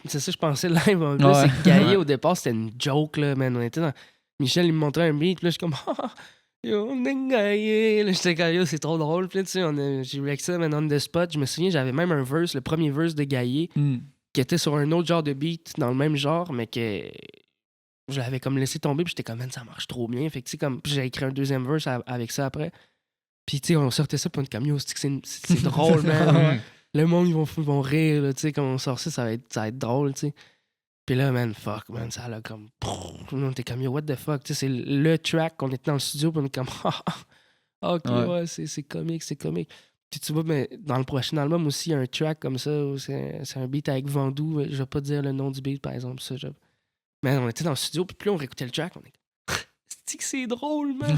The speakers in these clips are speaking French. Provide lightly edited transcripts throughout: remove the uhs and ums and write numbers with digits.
c'est ça, je pensais live en plus. C'est que Gaillé, au départ, c'était une joke, là, man. On était dans... Michel, il me montrait un beat, puis là, je suis comme, yo, on est Gaillé. Là, j'étais comme, yo, c'est trop drôle. Puis là, tu sais, j'ai react ça, man, on the spot. Je me souviens, j'avais même un verse, le premier verse de Gaillé, qui était sur un autre genre de beat, dans le même genre, mais que je l'avais comme laissé tomber, puis j'étais comme, man, ça marche trop bien. Fait que, tu sais, comme, puis j'ai écrit un deuxième verse avec ça après. Puis, tu sais, on sortait ça pour une camion, c'est drôle, man. Le monde, ils vont rire, là, tu sais, quand on sort ça, ça va être drôle, tu sais. Puis là, man, fuck, man, ça a comme... On était comme, yo, what the fuck, tu sais, c'est le track qu'on était dans le studio, puis on est comme, ok, ouais, c'est comique. Puis tu vois, mais dans le prochain album aussi, il y a un track comme ça, où c'est un beat avec Vandou, je vais pas dire le nom du beat, par exemple, ça, mais on était dans le studio, puis plus on réécoutait le track, on est comme, c'est drôle, man.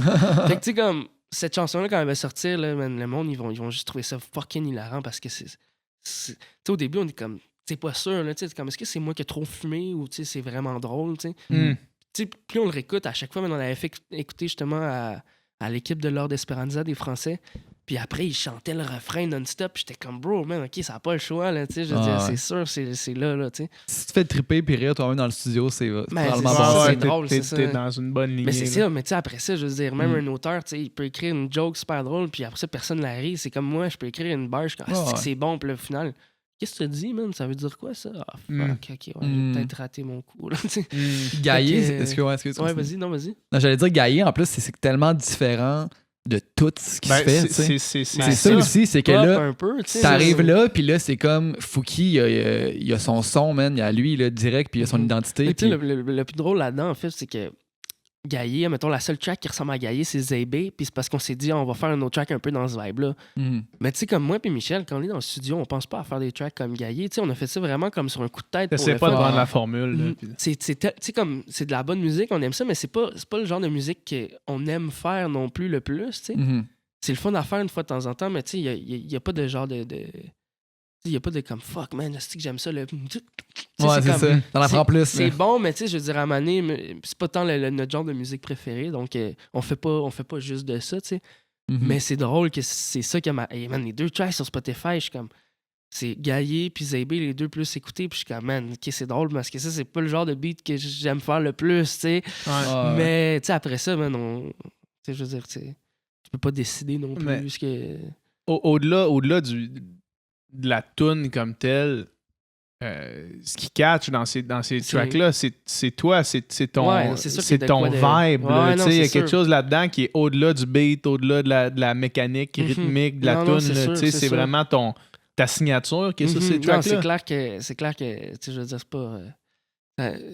Fait que tu sais, comme, cette chanson-là, quand elle va sortir, là, man, le monde, ils vont juste trouver ça fucking hilarant, parce que tu sais, au début, on est comme, t'es pas sûr, là, tu sais, comme, est-ce que c'est moi qui ai trop fumé, ou tu sais, c'est vraiment drôle, tu sais. Tu sais, plus on le réécoute, à chaque fois, man, on avait fait écouter justement à l'équipe de Lord Esperanza des Français. Puis après, ils chantaient le refrain non-stop. J'étais comme, bro, man, OK, ça n'a pas le choix, là, tu sais. Je veux dire, c'est sûr, c'est là, tu sais. Si tu fais triper puis rire toi-même dans le studio, c'est probablement bon. C'est drôle, c'est ça. T'es dans une bonne lignée. Mais c'est ça, mais tu sais, après ça, je veux dire, même un auteur, tu sais, il peut écrire une joke super drôle, puis après ça, personne ne la rit. C'est comme moi, je peux écrire une barre, je suis comme, c'est bon, puis là, au final, qu'est-ce que tu dis, man? Ça veut dire quoi, ça? Ah, fuck, OK, ouais, j'ai peut-être raté mon coup, là, tu sais. Gaillé, est-ce que ouais, vas-y. Non, j'allais dire Gaillé, en plus, c'est tellement différent de tout ce qui se fait. C'est ça aussi, c'est que là, t'arrives là, puis là, c'est comme Fouki, il a son son, man, il y a lui, là, direct, puis il a son identité. Puis... Le plus drôle là-dedans, en fait, c'est que Gaillé, mettons, la seule track qui ressemble à Gaillé, c'est Zébé, puis c'est parce qu'on s'est dit, on va faire un autre track un peu dans ce vibe-là. Mais tu sais, comme moi puis Michel, quand on est dans le studio, on pense pas à faire des tracks comme Gaillé. Tu sais, on a fait ça vraiment comme sur un coup de tête. C'est pas de vendre la formule. C'est comme, c'est de la bonne musique, on aime ça, mais c'est pas le genre de musique qu'on aime faire non plus le plus, tu sais. C'est le fun à faire une fois de temps en temps, mais tu sais, il y a pas de genre de... Il n'y a pas de comme fuck, man, je sais que j'aime ça. Ouais, c'est ça. T'en apprends plus. C'est bon, mais tu sais, je veux dire, à un moment donné, c'est pas tant notre genre de musique préférée, donc on fait pas juste de ça, tu sais. Mais c'est drôle que c'est ça qui m'a. Hey, man, les deux tracks sur Spotify, je suis comme. C'est Gaillé puis Zébé, les deux plus écoutés, puis je suis comme, man, ok, c'est drôle parce que ça, c'est pas le genre de beat que j'aime faire le plus, tu sais. Mais, tu sais, après ça, man, tu sais, je veux dire, tu peux pas décider non plus. Au-delà de la toune comme telle, ce qui catch dans ces tracks-là, c'est toi, c'est ton vibe. Il y a quelque chose là-dedans qui est au-delà du beat, au-delà de la mécanique rythmique de la toune. C'est vraiment ta signature qui est sur ces tracks-là. C'est clair que je veux dire, c'est pas...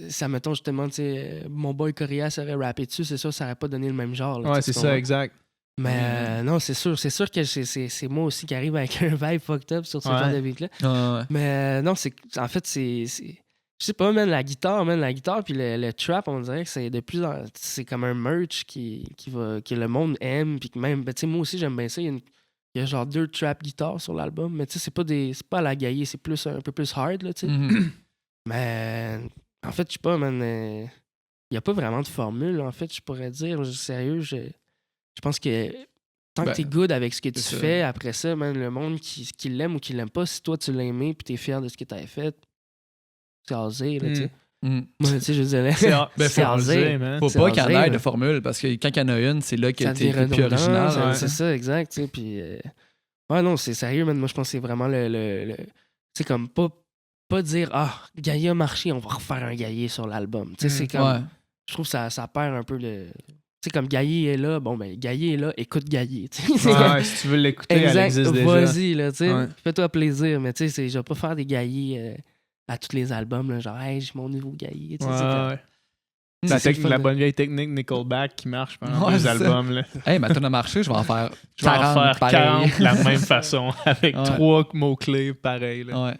ça mettons justement, tu sais, mon boy Coria serait rappé dessus, c'est sûr, ça aurait pas donné le même genre. Là, ouais, c'est ça, exact. Mais non, c'est sûr que c'est moi aussi qui arrive avec un vibe fucked up sur ce genre de beat-là. Mais non, en fait, c'est je sais pas, man, la guitare puis le trap, on dirait que c'est de plus en... C'est comme un merch que le monde aime, puis que même, tu sais, moi aussi, j'aime bien ça. Il y a genre 2 trap guitares sur l'album, mais tu sais, c'est pas à la Gaillé, c'est plus un peu plus hard, là, tu sais. Mais en fait, je sais pas, man, il y a pas vraiment de formule, en fait, je pourrais dire. Sérieux, je pense que tant que t'es good avec ce que tu fais, après ça, man, le monde qui l'aime ou qui l'aime pas, si toi tu l'as aimé puis t'es fier de ce que t'avais fait, c'est osé, là, tu sais. Moi, tu sais, je dirais. C'est osé, man. Faut pas qu'il y en ait de formule, parce que quand il y en a une, c'est là que t'es le plus original. C'est ça, exact, tu sais. Puis, ouais, non, c'est sérieux, man. Moi, je pense que c'est vraiment le c'est comme pas dire, Gaillé a marché, on va refaire un Gaillé sur l'album. Tu sais, c'est comme. Je trouve que ça perd un peu le. Tu sais, comme Gaillé est là, bon, ben, Gaillé est là, écoute Gaillé. Si tu veux l'écouter, elle existe déjà. Vas-y, là, tu sais, fais-toi plaisir. Mais tu sais, je vais pas faire des Gaillés à tous les albums, là, genre, hey, j'ai mon nouveau Gaillé. La bonne vieille technique Nickelback qui marche pendant 2 albums. Là. Hey, ma tune a marché, je vais en faire 40. Je vais en faire 40 de la même façon, avec 3 mots-clés pareils. Là. Ouais.